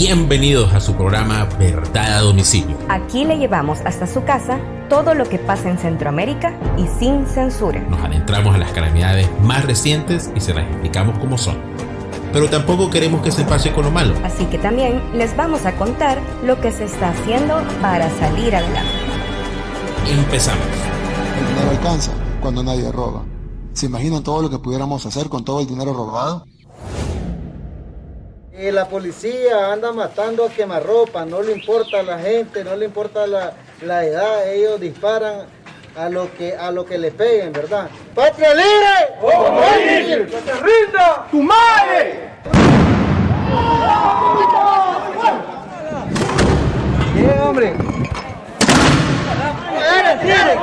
Bienvenidos a su programa Verdad a Domicilio. Aquí le llevamos hasta su casa todo lo que pasa en Centroamérica y sin censura. Nos adentramos a las calamidades más recientes y se las explicamos como son. Pero tampoco queremos que se pase con lo malo. Así que también les vamos a contar lo que se está haciendo para salir adelante. Empezamos. El dinero alcanza cuando nadie roba. ¿Se imaginan todo lo que pudiéramos hacer con todo el dinero robado? Y la policía anda matando a quemarropa, no le importa a la gente, no le importa la edad, ellos disparan a lo que le peguen, ¿verdad? ¡Patria libre! ¡O morir! ¡Que se rinda tu madre! ¡Bien, hombre! ¡Tirale!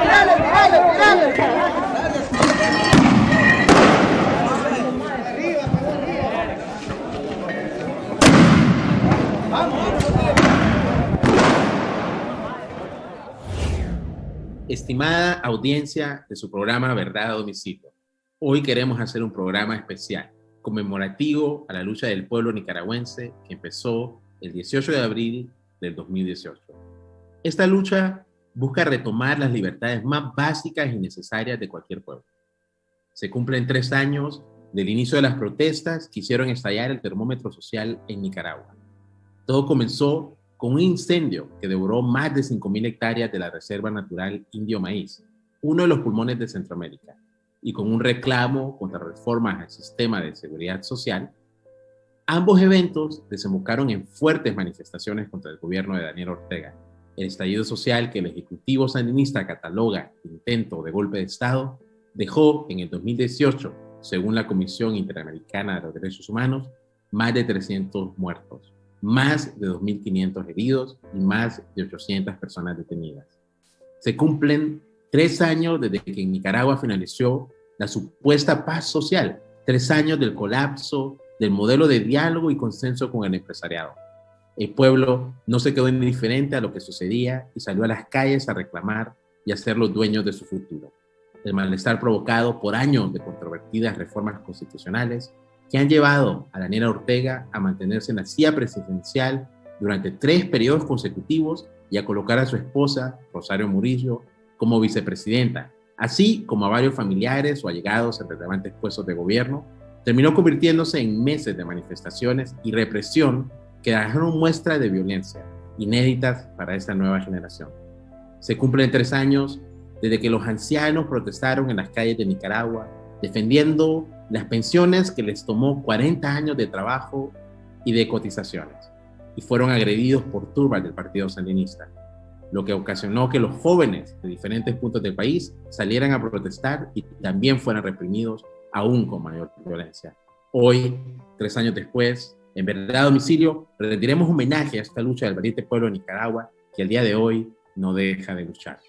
Estimada audiencia de su programa Verdad a Domicilio, hoy queremos hacer un programa especial, conmemorativo a la lucha del pueblo nicaragüense que empezó el 18 de abril del 2018. Esta lucha busca retomar las libertades más básicas y necesarias de cualquier pueblo. Se cumplen 3 años del inicio de las protestas que hicieron estallar el termómetro social en Nicaragua. Todo comenzó con un incendio que devoró más de 5.000 hectáreas de la Reserva Natural Indio Maíz, uno de los pulmones de Centroamérica, y con un reclamo contra reformas al sistema de seguridad social. Ambos eventos desembocaron en fuertes manifestaciones contra el gobierno de Daniel Ortega. El estallido social que el Ejecutivo sandinista cataloga de intento de golpe de Estado dejó en el 2018, según la Comisión Interamericana de los Derechos Humanos, más de 300 muertos, más de 2.500 heridos y más de 800 personas detenidas. Se cumplen 3 años desde que en Nicaragua finalizó la supuesta paz social, 3 años del colapso del modelo de diálogo y consenso con el empresariado. El pueblo no se quedó indiferente a lo que sucedía y salió a las calles a reclamar y a ser los dueños de su futuro. El malestar provocado por años de controvertidas reformas constitucionales que han llevado a Daniel Ortega a mantenerse en la silla presidencial durante 3 periodos consecutivos y a colocar a su esposa, Rosario Murillo, como vicepresidenta, así como a varios familiares o allegados en relevantes puestos de gobierno, terminó convirtiéndose en meses de manifestaciones y represión que dejaron muestra de violencia, inéditas para esta nueva generación. Se cumplen 3 años desde que los ancianos protestaron en las calles de Nicaragua, defendiendo las pensiones que les tomó 40 años de trabajo y de cotizaciones, y fueron agredidos por turbas del partido sandinista, lo que ocasionó que los jóvenes de diferentes puntos del país salieran a protestar y también fueran reprimidos aún con mayor violencia. Hoy, 3 años después, en Verdad a Domicilio, rendiremos homenaje a esta lucha del valiente pueblo de Nicaragua que al día de hoy no deja de luchar.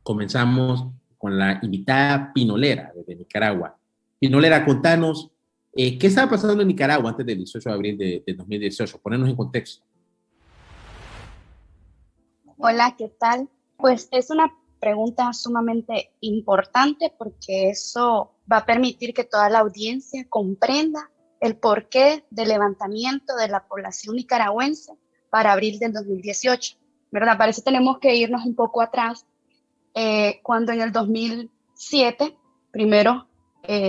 Comenzamos con la invitada Pinolera desde Nicaragua. Pinolera, contanos, ¿qué estaba pasando en Nicaragua antes del 18 de abril de 2018? Ponernos en contexto. Hola, ¿qué tal? Pues es una pregunta sumamente importante porque eso va a permitir que toda la audiencia comprenda el porqué del levantamiento de la población nicaragüense para abril del 2018, ¿verdad? Para eso tenemos que irnos un poco atrás. Cuando en el 2007, primero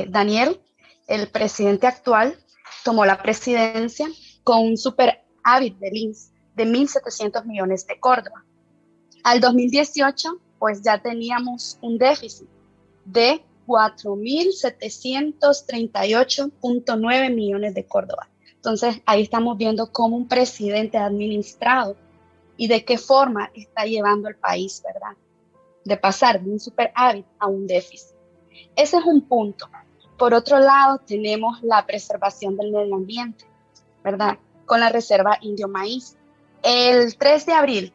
Daniel, el presidente actual, tomó la presidencia con un superávit del INS de 1.700 millones de Córdoba. Al 2018, pues ya teníamos un déficit de 4.738.9 millones de Córdoba. Entonces, ahí estamos viendo cómo un presidente administrado y de qué forma está llevando el país, ¿verdad? De pasar de un superávit a un déficit. Ese es un punto. Por otro lado, tenemos la preservación del medio ambiente, ¿verdad? Con la Reserva Indio Maíz. El 3 de abril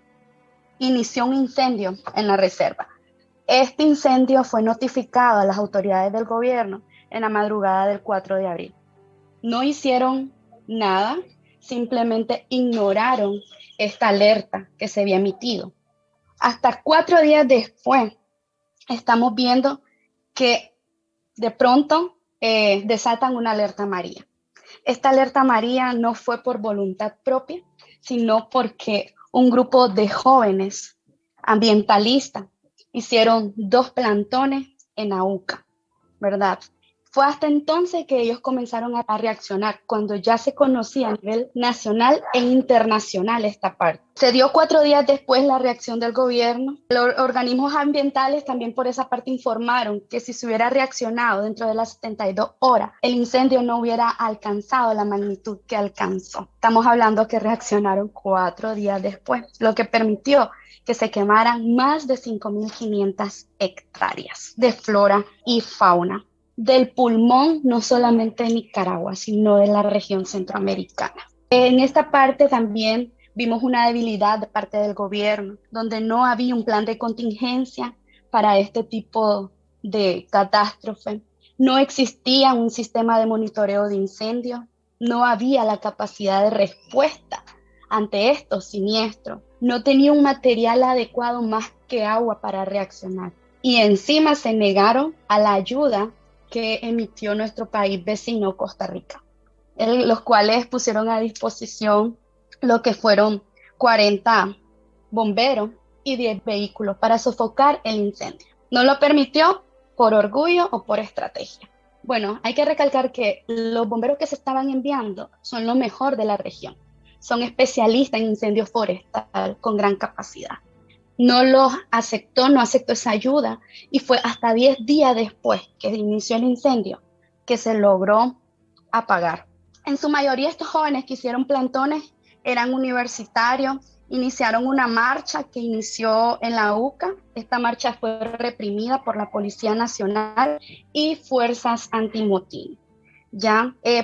inició un incendio en la reserva. Este incendio fue notificado a las autoridades del gobierno en la madrugada del 4 de abril. No hicieron nada, simplemente ignoraron esta alerta que se había emitido. Hasta 4 días después, estamos viendo que de pronto desatan una alerta amarilla. Esta alerta amarilla no fue por voluntad propia, sino porque un grupo de jóvenes ambientalistas hicieron 2 plantones en AUCA, ¿verdad? Fue hasta entonces que ellos comenzaron a reaccionar, cuando ya se conocía a nivel nacional e internacional esta parte. Se dio 4 días después la reacción del gobierno. Los organismos ambientales también por esa parte informaron que si se hubiera reaccionado dentro de las 72 horas, el incendio no hubiera alcanzado la magnitud que alcanzó. Estamos hablando que reaccionaron 4 días después, lo que permitió que se quemaran más de 5.500 hectáreas de flora y fauna del pulmón, no solamente de Nicaragua, sino de la región centroamericana. En esta parte también vimos una debilidad de parte del gobierno, donde no había un plan de contingencia para este tipo de catástrofe. No existía un sistema de monitoreo de incendios, no había la capacidad de respuesta ante estos siniestros, no tenía un material adecuado más que agua para reaccionar. Y encima se negaron a la ayuda que emitió nuestro país vecino, Costa Rica, los cuales pusieron a disposición lo que fueron 40 bomberos y 10 vehículos para sofocar el incendio. No lo permitió por orgullo o por estrategia. Bueno, hay que recalcar que los bomberos que se estaban enviando son lo mejor de la región. Son especialistas en incendios forestales con gran capacidad. No aceptó esa ayuda y fue hasta 10 días después que inició el incendio que se logró apagar. En su mayoría estos jóvenes que hicieron plantones eran universitarios, iniciaron una marcha que inició en la UCA. Esta marcha fue reprimida por la Policía Nacional y fuerzas antimotín.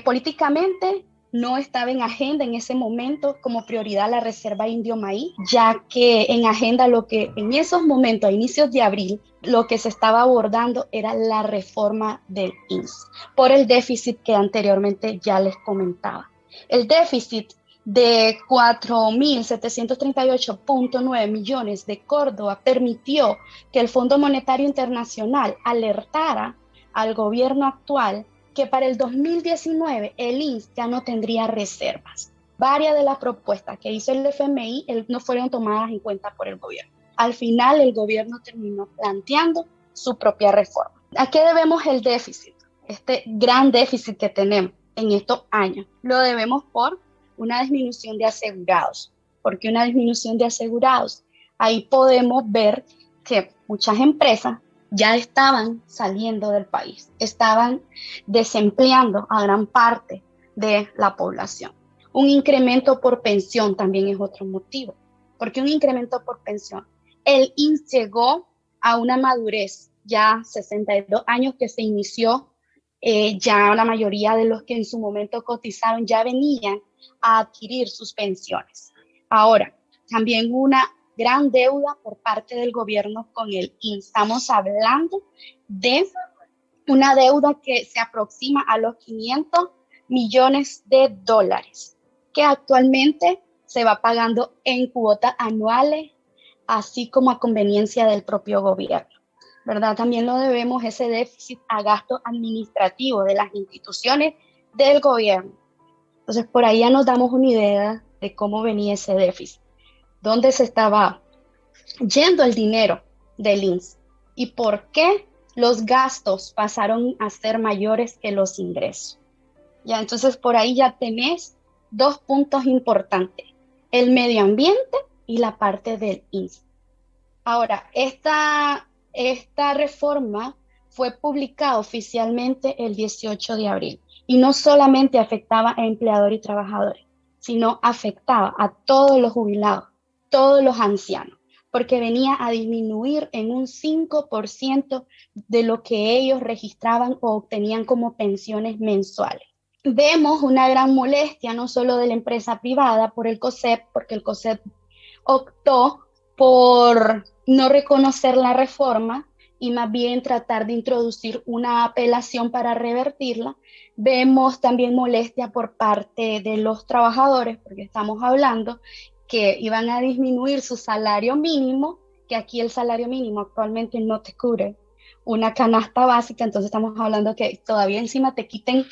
Políticamente no estaba en agenda en ese momento como prioridad la Reserva Indio Maíz, ya que en agenda en esos momentos, a inicios de abril, lo que se estaba abordando era la reforma del INS, por el déficit que anteriormente ya les comentaba. El déficit de 4.738.9 millones de Córdoba permitió que el Fondo Monetario Internacional alertara al gobierno actual que para el 2019 el INS ya no tendría reservas. Varias de las propuestas que hizo el FMI no fueron tomadas en cuenta por el gobierno. Al final el gobierno terminó planteando su propia reforma. ¿A qué debemos el déficit? Este gran déficit que tenemos en estos años. Lo debemos por una disminución de asegurados. ¿Por qué una disminución de asegurados? Ahí podemos ver que muchas empresas ya estaban saliendo del país, estaban desempleando a gran parte de la población. Un incremento por pensión también es otro motivo. ¿Por qué un incremento por pensión? El INS llegó a una madurez, ya 62 años que se inició, ya la mayoría de los que en su momento cotizaron ya venían a adquirir sus pensiones. Ahora, también una gran deuda por parte del gobierno con el INS. Estamos hablando de una deuda que se aproxima a los 500 millones de dólares, que actualmente se va pagando en cuotas anuales, así como a conveniencia del propio gobierno, ¿verdad? También lo debemos ese déficit a gasto administrativo de las instituciones del gobierno. Entonces, por ahí ya nos damos una idea de cómo venía ese déficit. ¿Dónde se estaba yendo el dinero del INS? ¿Y por qué los gastos pasaron a ser mayores que los ingresos? Ya, entonces por ahí ya tenés 2 puntos importantes: el medio ambiente y la parte del INS. Ahora, esta reforma fue publicada oficialmente el 18 de abril y no solamente afectaba a empleadores y trabajadores, sino afectaba a todos los jubilados, todos los ancianos, porque venía a disminuir en un 5% de lo que ellos registraban o obtenían como pensiones mensuales. Vemos una gran molestia no solo de la empresa privada por el COSEP, porque el COSEP optó por no reconocer la reforma, y más bien tratar de introducir una apelación para revertirla. Vemos también molestia por parte de los trabajadores, porque estamos hablando que iban a disminuir su salario mínimo, que aquí el salario mínimo actualmente no te cubre una canasta básica, entonces estamos hablando que todavía encima te quiten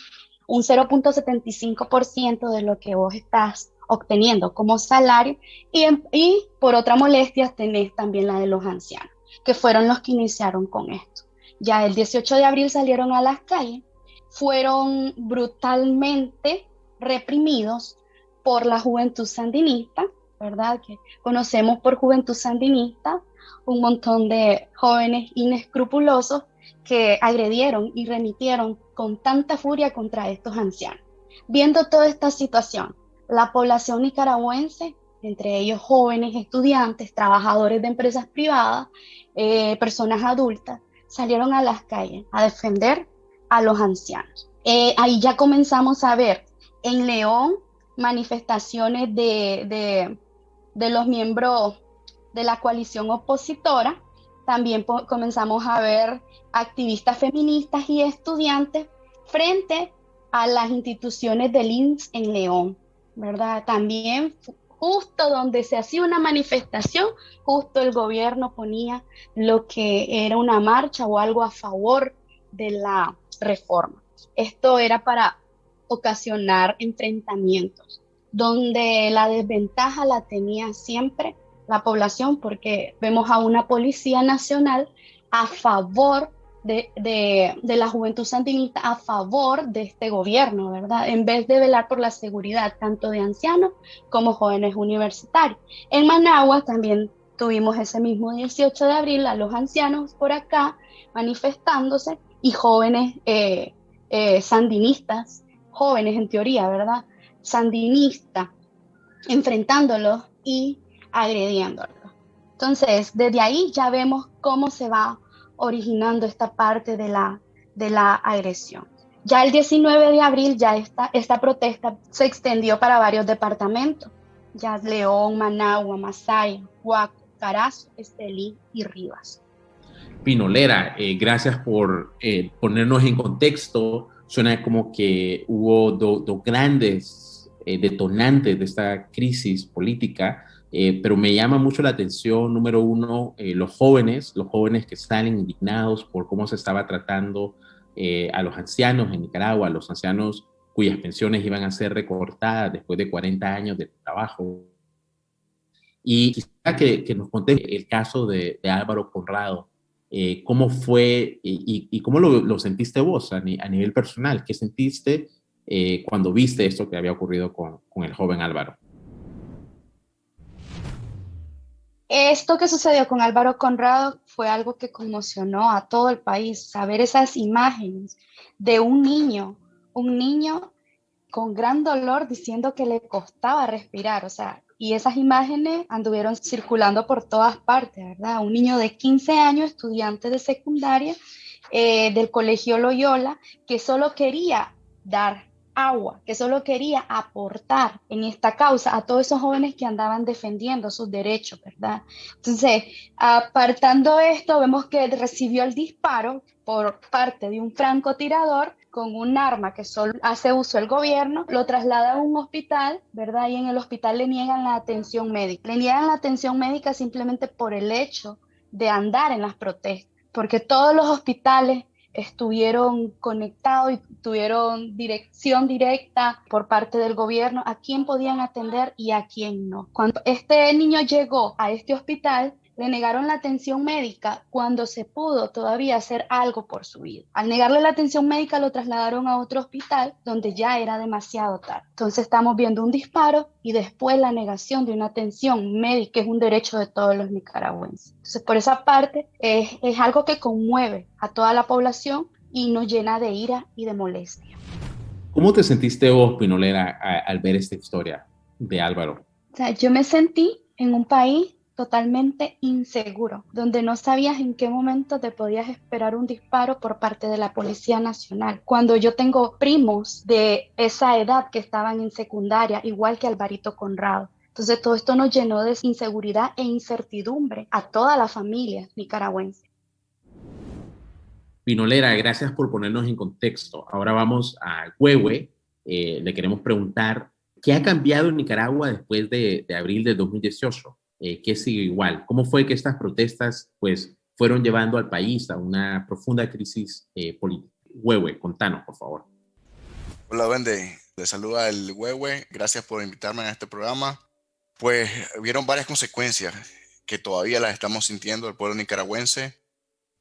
un 0,75% de lo que vos estás obteniendo como salario, y por otra molestia tenés también la de los ancianos, que fueron los que iniciaron con esto. Ya el 18 de abril salieron a las calles, fueron brutalmente reprimidos por la juventud sandinista, ¿verdad? Que conocemos por juventud sandinista un montón de jóvenes inescrupulosos que agredieron y remitieron con tanta furia contra estos ancianos. Viendo toda esta situación, la población nicaragüense, entre ellos jóvenes, estudiantes, trabajadores de empresas privadas, personas adultas, salieron a las calles a defender a los ancianos. Ahí ya comenzamos a ver en León manifestaciones de los miembros de la coalición opositora. También comenzamos a ver activistas feministas y estudiantes frente a las instituciones del INS en León, ¿verdad? También justo donde se hacía una manifestación, justo el gobierno ponía lo que era una marcha o algo a favor de la reforma. Esto era para ocasionar enfrentamientos, donde la desventaja la tenía siempre la población, porque vemos a una Policía Nacional a favor de la juventud sandinista, a favor de este gobierno, ¿verdad? En vez de velar por la seguridad tanto de ancianos como jóvenes universitarios. En Managua también tuvimos ese mismo 18 de abril a los ancianos por acá manifestándose y jóvenes sandinistas, jóvenes en teoría, ¿verdad? Sandinistas, enfrentándolos y agrediéndolo. Entonces, desde ahí ya vemos cómo se va originando esta parte de la agresión. Ya el 19 de abril ya esta protesta se extendió para varios departamentos, ya León, Managua, Masaya, Huaco, Carazo, Estelí y Rivas. Pinolera, gracias por ponernos en contexto. Suena como que hubo dos grandes detonantes de esta crisis política. Pero me llama mucho la atención, número uno, los jóvenes que salen indignados por cómo se estaba tratando a los ancianos en Nicaragua, a los ancianos cuyas pensiones iban a ser recortadas después de 40 años de trabajo. Y quisiera que nos conté el caso de Álvaro Conrado, cómo fue y cómo lo sentiste vos a nivel personal. ¿Qué sentiste cuando viste esto que había ocurrido con el joven Álvaro? Esto que sucedió con Álvaro Conrado fue algo que conmocionó a todo el país, saber esas imágenes de un niño con gran dolor diciendo que le costaba respirar, o sea, y esas imágenes anduvieron circulando por todas partes, ¿verdad? Un niño de 15 años, estudiante de secundaria del Colegio Loyola, que solo quería dar agua, que solo quería aportar en esta causa a todos esos jóvenes que andaban defendiendo sus derechos, ¿verdad? Entonces, apartando esto, vemos que recibió el disparo por parte de un francotirador con un arma que solo hace uso el gobierno, lo traslada a un hospital, ¿verdad? Y en el hospital le niegan la atención médica. Le niegan la atención médica simplemente por el hecho de andar en las protestas, porque todos los hospitales estuvieron conectados y tuvieron dirección directa por parte del gobierno a quién podían atender y a quién no. Cuando este niño llegó a este hospital, le negaron la atención médica cuando se pudo todavía hacer algo por su vida. Al negarle la atención médica lo trasladaron a otro hospital donde ya era demasiado tarde. Entonces estamos viendo un disparo y después la negación de una atención médica, que es un derecho de todos los nicaragüenses. Entonces por esa parte es algo que conmueve a toda la población y nos llena de ira y de molestia. ¿Cómo te sentiste vos, Pinolera, al ver esta historia de Álvaro? O sea, yo me sentí en un país totalmente inseguro, donde no sabías en qué momento te podías esperar un disparo por parte de la Policía Nacional. Cuando yo tengo primos de esa edad que estaban en secundaria, igual que Alvarito Conrado. Entonces todo esto nos llenó de inseguridad e incertidumbre a toda la familia nicaragüense. Pinolera, gracias por ponernos en contexto. Ahora vamos a Huehue. Le queremos preguntar, ¿qué ha cambiado en Nicaragua después de abril de 2018? ¿Qué sigue igual? ¿Cómo fue que estas protestas pues, fueron llevando al país a una profunda crisis política? Huehue, contanos, por favor. Hola, Wende. Les saluda el Huehue. Gracias por invitarme a este programa. Pues hubieron varias consecuencias que todavía las estamos sintiendo el pueblo nicaragüense.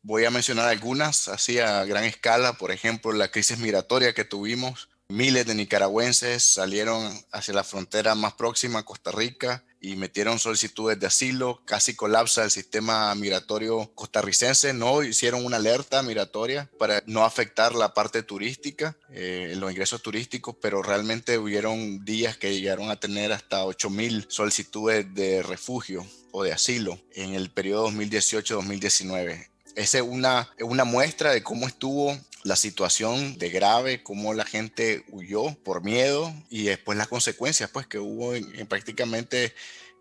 Voy a mencionar algunas, así a gran escala. Por ejemplo, la crisis migratoria que tuvimos. Miles de nicaragüenses salieron hacia la frontera más próxima, Costa Rica, y metieron solicitudes de asilo. Casi colapsa el sistema migratorio costarricense. No hicieron una alerta migratoria para no afectar la parte turística, los ingresos turísticos, pero realmente hubieron días que llegaron a tener hasta 8,000 solicitudes de refugio o de asilo en el periodo 2018-2019. Esa es una muestra de cómo estuvo la situación de grave, cómo la gente huyó por miedo y después las consecuencias pues, que hubo en prácticamente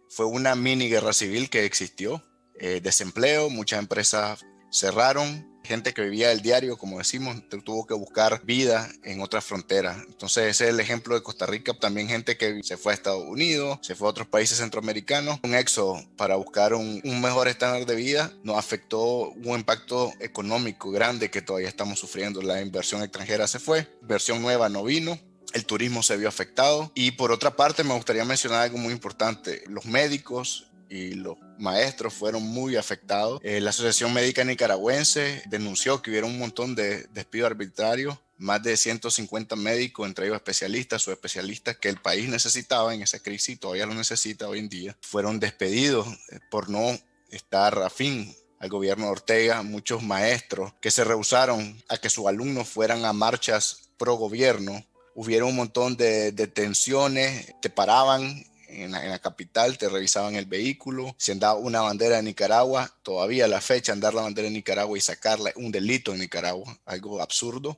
fue una mini guerra civil que existió. Desempleo, muchas empresas cerraron, gente que vivía del diario, como decimos, tuvo que buscar vida en otras fronteras. Entonces ese es el ejemplo de Costa Rica. También gente que se fue a Estados Unidos, se fue a otros países centroamericanos. Un éxodo para buscar un mejor estándar de vida nos afectó un impacto económico grande que todavía estamos sufriendo. La inversión extranjera se fue, inversión nueva no vino. El turismo se vio afectado. Y por otra parte me gustaría mencionar algo muy importante. Los médicos y los maestros fueron muy afectados. La Asociación Médica Nicaragüense denunció que hubieron un montón de despidos arbitrarios, más de 150 médicos, entre ellos especialistas, subespecialistas, que el país necesitaba en esa crisis, todavía lo necesita hoy en día, fueron despedidos por no estar afín al gobierno de Ortega. Muchos maestros que se rehusaron a que sus alumnos fueran a marchas pro gobierno. Hubieron un montón de detenciones, te paraban en la capital, te revisaban el vehículo, si andaba una bandera de Nicaragua, todavía a la fecha andar la bandera de Nicaragua y sacarla, un delito en Nicaragua, algo absurdo.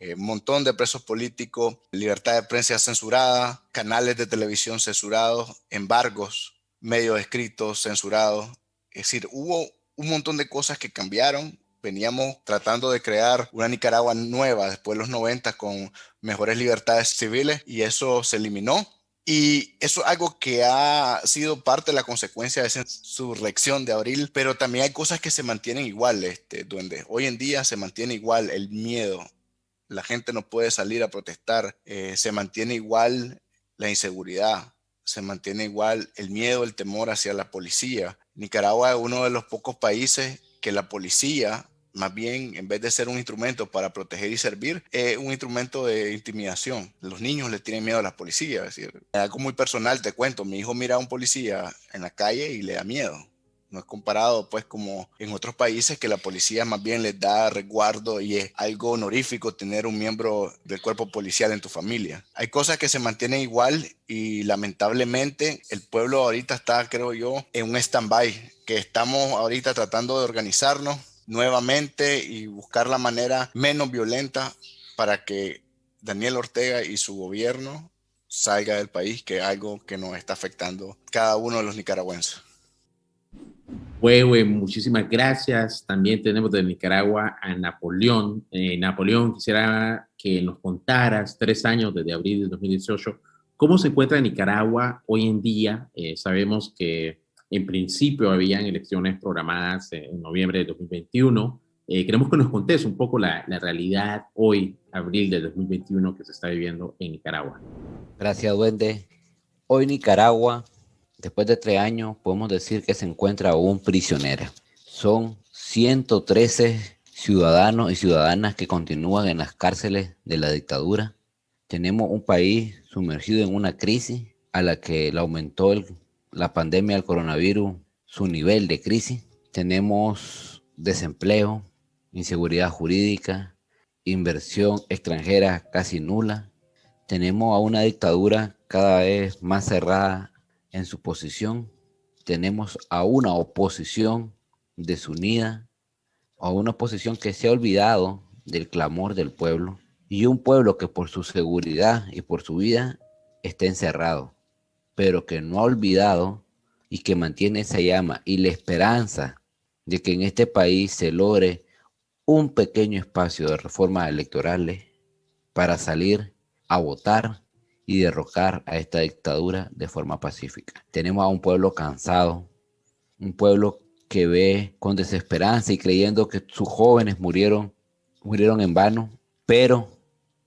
Un montón de presos políticos, libertad de prensa censurada, canales de televisión censurados, embargos, medios escritos censurados. Es decir, hubo un montón de cosas que cambiaron. Veníamos tratando de crear una Nicaragua nueva después de los 90 con mejores libertades civiles y eso se eliminó. Y eso es algo que ha sido parte de la consecuencia de esa insurrección de abril, pero también hay cosas que se mantienen igual, Duende. Hoy en día se mantiene igual el miedo. La gente no puede salir a protestar. Se mantiene igual la inseguridad. Se mantiene igual el miedo, el temor hacia la policía. Nicaragua es uno de los pocos países que la policía, más bien, en vez de ser un instrumento para proteger y servir, es un instrumento de intimidación. Los niños le tienen miedo a las policías. Es decir, algo muy personal, te cuento. Mi hijo mira a un policía en la calle y le da miedo. No es comparado, pues, como en otros países que la policía más bien les da resguardo y es algo honorífico tener un miembro del cuerpo policial en tu familia. Hay cosas que se mantienen igual y lamentablemente el pueblo ahorita está, creo yo, en un stand-by, que estamos ahorita tratando de organizarnos nuevamente y buscar la manera menos violenta para que Daniel Ortega y su gobierno salga del país, que es algo que nos está afectando cada uno de los nicaragüenses. Huehue, muchísimas gracias. También tenemos de Nicaragua a Napoleón. Napoleón, quisiera que nos contaras 3 años desde abril de 2018, ¿cómo se encuentra Nicaragua hoy en día? Sabemos que en principio habían elecciones programadas en noviembre de 2021. Queremos que nos contes un poco la realidad hoy, abril de 2021, que se está viviendo en Nicaragua. Gracias, Duende. Hoy Nicaragua, después de 3 años, podemos decir que se encuentra aún prisionera. Son 113 ciudadanos y ciudadanas que continúan en las cárceles de la dictadura. Tenemos un país sumergido en una crisis a la que le aumentó la pandemia del coronavirus su nivel de crisis. Tenemos desempleo, inseguridad jurídica, inversión extranjera casi nula. Tenemos a una dictadura cada vez más cerrada en su posición. Tenemos a una oposición desunida, a una oposición que se ha olvidado del clamor del pueblo y un pueblo que por su seguridad y por su vida está encerrado, pero que no ha olvidado y que mantiene esa llama y la esperanza de que en este país se logre un pequeño espacio de reformas electorales para salir a votar y derrocar a esta dictadura de forma pacífica. Tenemos a un pueblo cansado, un pueblo que ve con desesperanza y creyendo que sus jóvenes murieron en vano, pero,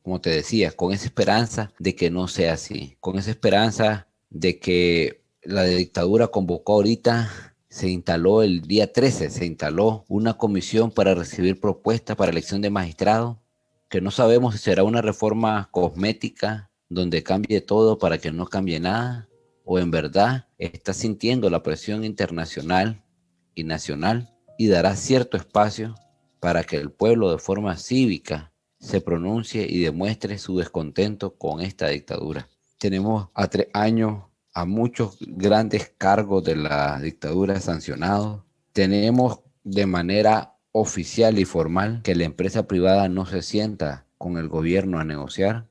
como te decía, con esa esperanza de que no sea así, con esa esperanza de que la dictadura convocó ahorita, se instaló el día 13, se instaló una comisión para recibir propuestas para elección de magistrados, que no sabemos si será una reforma cosmética donde cambie todo para que no cambie nada, o en verdad está sintiendo la presión internacional y nacional y dará cierto espacio para que el pueblo de forma cívica se pronuncie y demuestre su descontento con esta dictadura. Tenemos a 3 años a muchos grandes cargos de la dictadura sancionados. Tenemos de manera oficial y formal que la empresa privada no se sienta con el gobierno a negociar.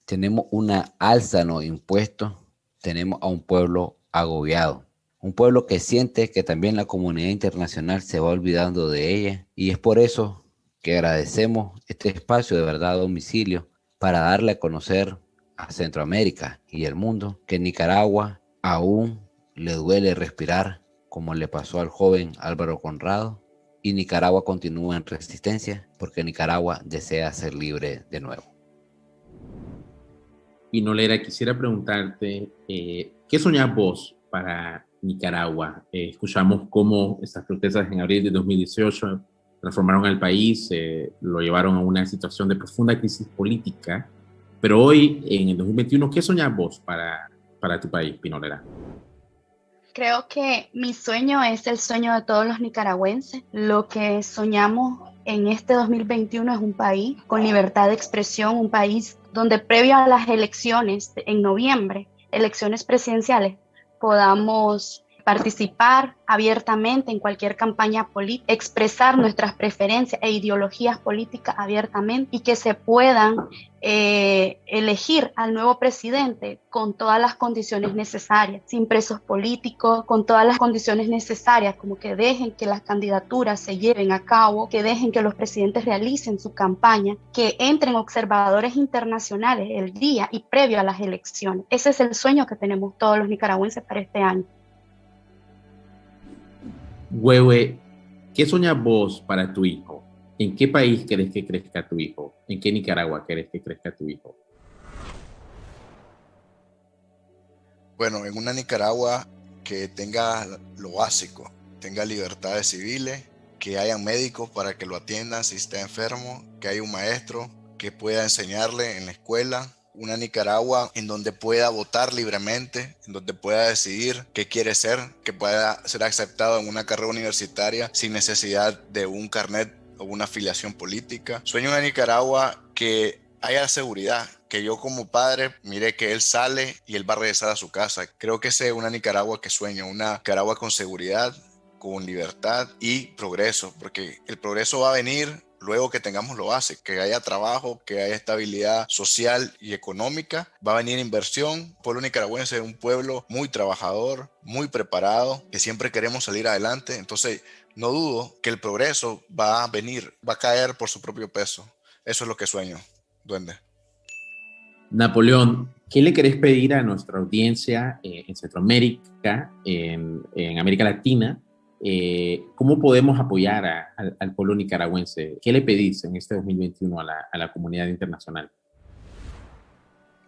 Tenemos una alza en los impuestos. Tenemos a un pueblo agobiado. Un pueblo que siente que también la comunidad internacional se va olvidando de ella. Y es por eso que agradecemos este espacio de verdad a domicilio para darle a conocer a Centroamérica y el mundo que en Nicaragua aún le duele respirar, como le pasó al joven Álvaro Conrado, y Nicaragua continúa en resistencia porque Nicaragua desea ser libre de nuevo. Pinolera, quisiera preguntarte, ¿qué soñás vos para Nicaragua? Escuchamos cómo estas protestas en abril de 2018 transformaron al país, lo llevaron a una situación de profunda crisis política, pero hoy, en el 2021, ¿qué soñás vos para tu país, Pinolera? Creo que mi sueño es el sueño de todos los nicaragüenses. Lo que soñamos en este 2021 es un país con libertad de expresión, un país donde previo a las elecciones en noviembre, elecciones presidenciales, podamos participar abiertamente en cualquier campaña política, expresar nuestras preferencias e ideologías políticas abiertamente y que se puedan elegir al nuevo presidente con todas las condiciones necesarias, sin presos políticos, con todas las condiciones necesarias, como que dejen que las candidaturas se lleven a cabo, que dejen que los presidentes realicen su campaña, que entren observadores internacionales el día y previo a las elecciones. Ese es el sueño que tenemos todos los nicaragüenses para este año. Huehue, ¿qué soñas vos para tu hijo? ¿En qué país querés que crezca tu hijo? ¿En qué Nicaragua querés que crezca tu hijo? Bueno, en una Nicaragua que tenga lo básico, tenga libertades civiles, que hayan médicos para que lo atiendan si está enfermo, que haya un maestro que pueda enseñarle en la escuela. Una Nicaragua en donde pueda votar libremente, en donde pueda decidir qué quiere ser, que pueda ser aceptado en una carrera universitaria sin necesidad de un carnet o una afiliación política. Sueño una Nicaragua que haya seguridad, que yo como padre mire que él sale y él va a regresar a su casa. Creo que esa es una Nicaragua que sueño, una Nicaragua con seguridad, con libertad y progreso, porque el progreso va a venir luego que tengamos lo básico, que haya trabajo, que haya estabilidad social y económica, va a venir inversión. El pueblo nicaragüense es un pueblo muy trabajador, muy preparado, que siempre queremos salir adelante. Entonces, no dudo que el progreso va a venir, va a caer por su propio peso. Eso es lo que sueño, Duende. Napoleón, ¿qué le querés pedir a nuestra audiencia en Centroamérica, en América Latina? ¿Cómo podemos apoyar al pueblo nicaragüense? ¿Qué le pedís en este 2021 a la comunidad internacional?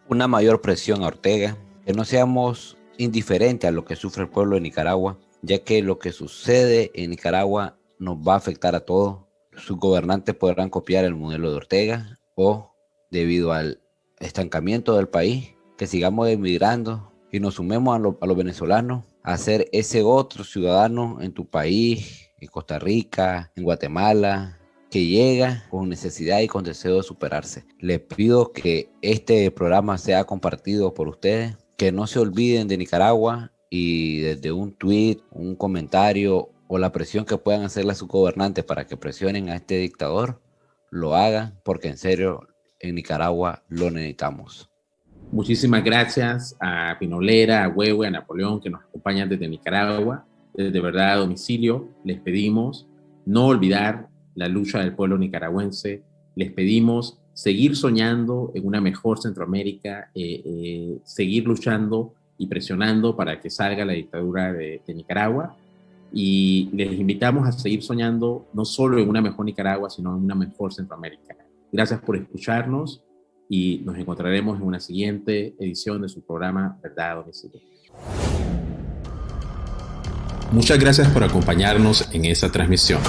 Una mayor presión a Ortega, que no seamos indiferentes a lo que sufre el pueblo de Nicaragua, ya que lo que sucede en Nicaragua nos va a afectar a todos. Sus gobernantes podrán copiar el modelo de Ortega o, debido al estancamiento del país, que sigamos emigrando y nos sumemos a los venezolanos, a ser ese otro ciudadano en tu país, en Costa Rica, en Guatemala, que llega con necesidad y con deseo de superarse. Les pido que este programa sea compartido por ustedes, que no se olviden de Nicaragua y desde un tweet, un comentario o la presión que puedan hacerle a sus gobernantes para que presionen a este dictador, lo hagan, porque en serio en Nicaragua lo necesitamos. Muchísimas gracias a Pinolera, a Huehue, a Napoleón, que nos acompañan desde Nicaragua. Desde verdad a domicilio les pedimos no olvidar la lucha del pueblo nicaragüense. Les pedimos seguir soñando en una mejor Centroamérica, seguir luchando y presionando para que salga la dictadura de Nicaragua. Y les invitamos a seguir soñando no solo en una mejor Nicaragua, sino en una mejor Centroamérica. Gracias por escucharnos y nos encontraremos en una siguiente edición de su programa Verdad a Domicilio. Muchas gracias por acompañarnos en esta transmisión.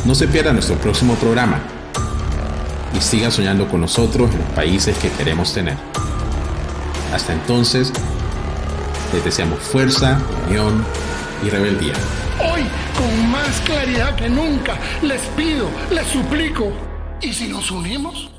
No se pierda nuestro próximo programa y siga soñando con nosotros en los países que queremos tener. Hasta entonces, les deseamos fuerza, unión y rebeldía. Hoy, con más claridad que nunca, les pido, les suplico, ¿y si nos unimos?